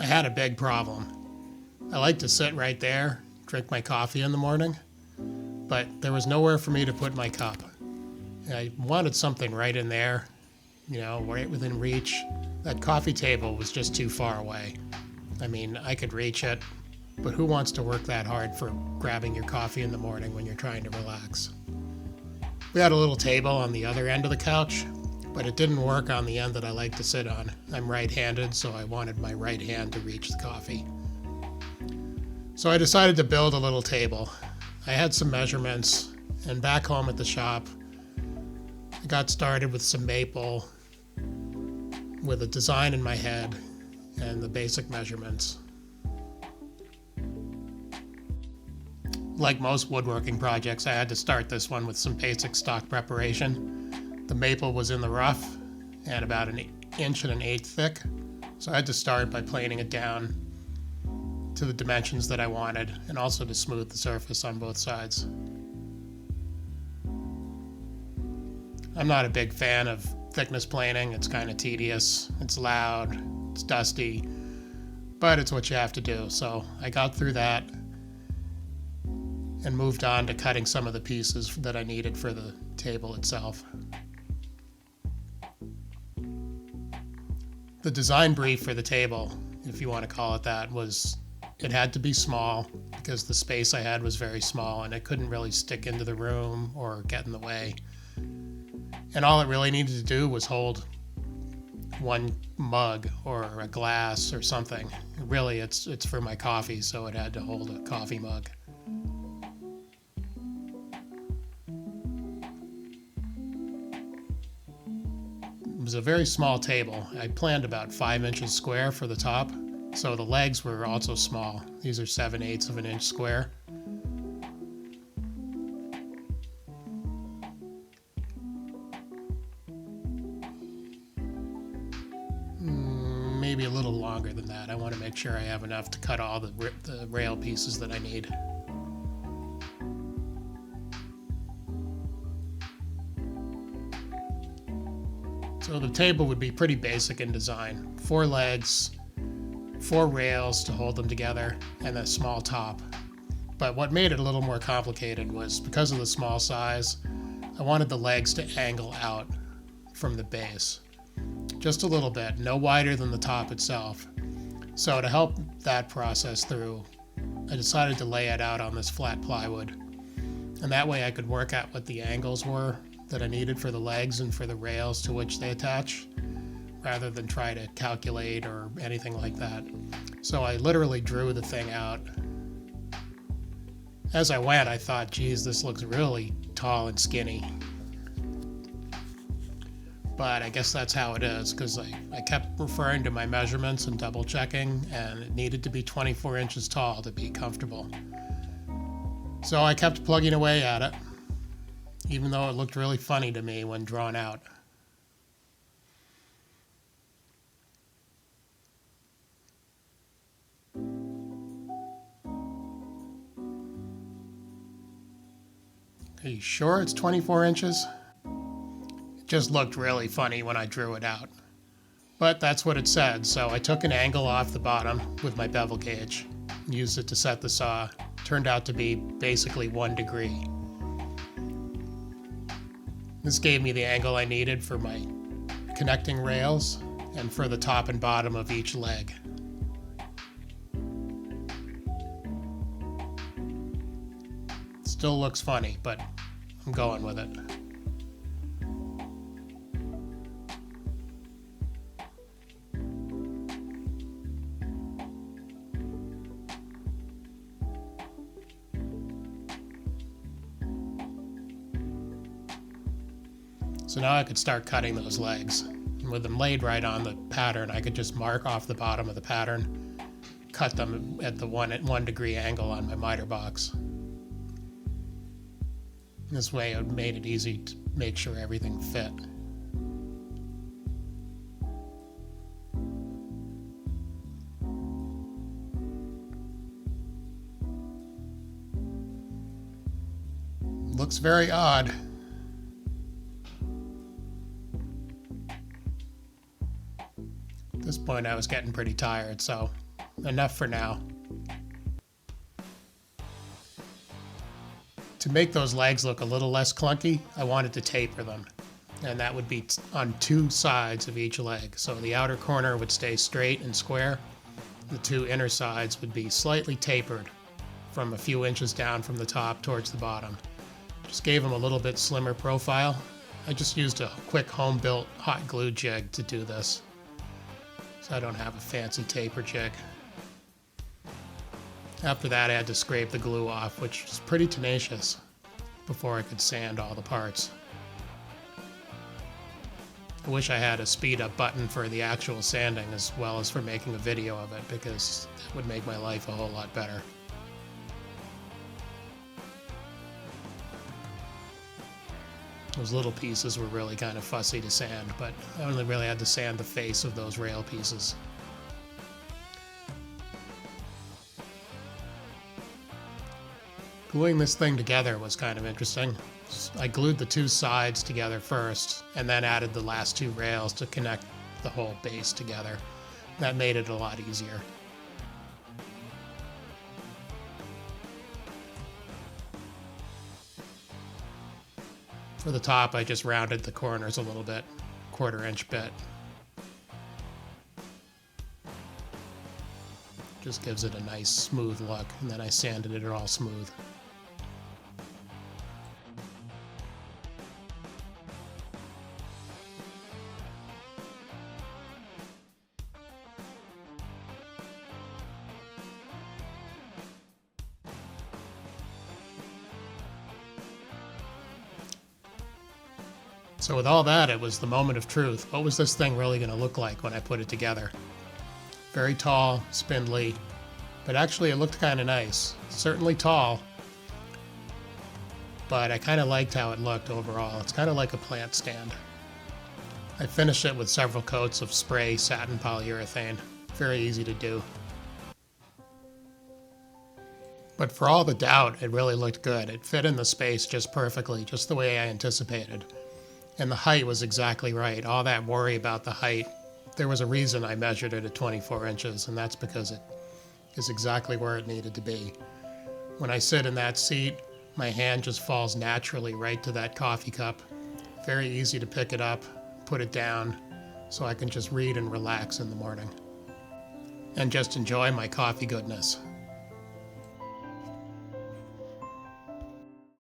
I had a big problem. I like to sit right there, drink my coffee in the morning, but there was nowhere for me to put my cup. I wanted something right in there, right within reach. That coffee table was just too far away. I mean, I could reach it, but who wants to work that hard for grabbing your coffee in the morning when you're trying to relax? We had a little table on the other end of the couch, but it didn't work on the end that I like to sit on. I'm right-handed, so I wanted my right hand to reach the coffee. So I decided to build a little table. I had some measurements, and back home at the shop, I got started with some maple, with a design in my head and the basic measurements. Like most woodworking projects, I had to start this one with some basic stock preparation. The maple was in the rough and about 1.1 inch thick, so I had to start by planing it down to the dimensions that I wanted and also to smooth the surface on both sides. I'm not a big fan of thickness planing. It's kind of tedious, it's loud, it's dusty, but it's what you have to do. So I got through that and moved on to cutting some of the pieces that I needed for the table itself. The design brief for the table, if you want to call it that, was it had to be small because the space I had was very small and it couldn't really stick into the room or get in the way. And all it really needed to do was hold one mug or a glass or something. Really, it's for my coffee, so it had to hold a coffee mug. It was a very small table. I planned about 5 inches square for the top, so the legs were also small. These are 7/8 of an inch square. Maybe a little longer than that. I want to make sure I have enough to cut all the rail pieces that I need. So the table would be pretty basic in design. 4 legs, 4 rails to hold them together, and a small top. But what made it a little more complicated was because of the small size, I wanted the legs to angle out from the base. Just a little bit, no wider than the top itself. So to help that process through, I decided to lay it out on this flat plywood. And that way I could work out what the angles were that I needed for the legs and for the rails to which they attach, rather than try to calculate or anything like that. So I literally drew the thing out. As I went, I thought, geez, this looks really tall and skinny. But I guess that's how it is, because I kept referring to my measurements and double checking, and it needed to be 24 inches tall to be comfortable. So I kept plugging away at it, even though it looked really funny to me when drawn out. Are you sure it's 24 inches? Just looked really funny when I drew it out. But that's what it said, so I took an angle off the bottom with my bevel gauge, used it to set the saw. Turned out to be basically 1 degree. This gave me the angle I needed for my connecting rails and for the top and bottom of each leg. Still looks funny, but I'm going with it. So now I could start cutting those legs. And with them laid right on the pattern, I could just mark off the bottom of the pattern, cut them at the 1 degree angle on my miter box. This way it made it easy to make sure everything fit. Looks very odd. At this point I was getting pretty tired, so enough for now. To make those legs look a little less clunky, I wanted to taper them. And that would be on two sides of each leg. So the outer corner would stay straight and square. The two inner sides would be slightly tapered from a few inches down from the top towards the bottom. Just gave them a little bit slimmer profile. I just used a quick home-built hot glue jig to do this. So I don't have a fancy taper jig. After that, I had to scrape the glue off, which is pretty tenacious, before I could sand all the parts. I wish I had a speed up button for the actual sanding as well as for making a video of it, because it would make my life a whole lot better. Those little pieces were really kind of fussy to sand, but I only really had to sand the face of those rail pieces. Gluing this thing together was kind of interesting. I glued the two sides together first, and then added the last two rails to connect the whole base together. That made it a lot easier. For the top, I just rounded the corners a little bit, 1/4 inch bit. Just gives it a nice smooth look, and then I sanded it all smooth. So with all that, it was the moment of truth. What was this thing really going to look like when I put it together? Very tall, spindly, but actually it looked kind of nice. Certainly tall, but I kind of liked how it looked overall. It's kind of like a plant stand. I finished it with several coats of spray satin polyurethane. Very easy to do. But for all the doubt, it really looked good. It fit in the space just perfectly, just the way I anticipated. And the height was exactly right. All that worry about the height, there was a reason I measured it at 24 inches, and that's because it is exactly where it needed to be. When I sit in that seat, my hand just falls naturally right to that coffee cup. Very easy to pick it up, put it down, so I can just read and relax in the morning. And just enjoy my coffee goodness.